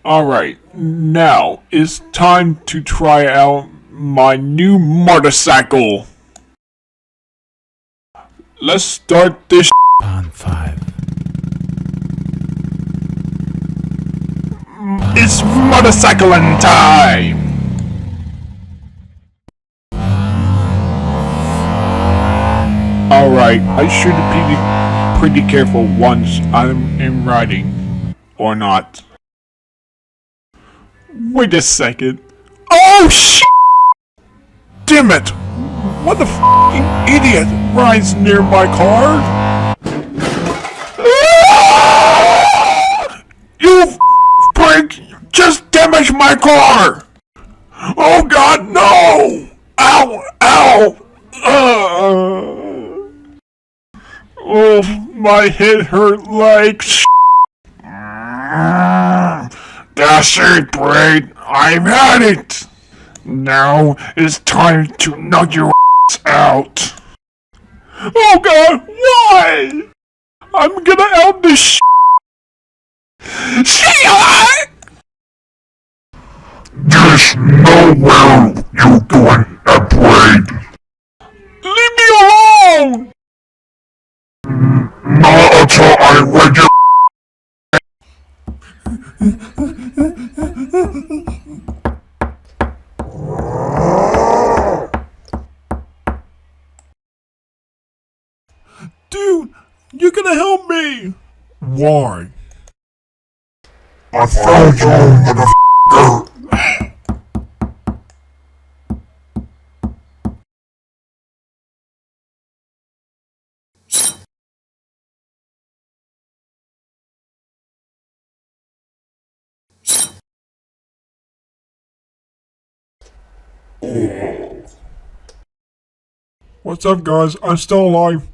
Alright, now it's time to try out my new motorcycle. Let's start this Pond 5. It's motorcycling time! Alright, I should be pretty careful once I'm in riding. Or not. Wait a second. Oh shit! Damn it! What the f***ing idiot rides near my car? You prick! Just damaged my car! Oh god, no! Ow! Ow! Oh, my head hurt like sh**. That's it, Braid. I've had it. Now it's time to knock your ass out. Oh god, why? I'm gonna out this sh**. Sheila! There's nowhere you're going, Braid. Leave me alone! Not until I read your Dude, you're gonna help me! Why? I found you, motherfucker! What's up, guys? I'm still alive.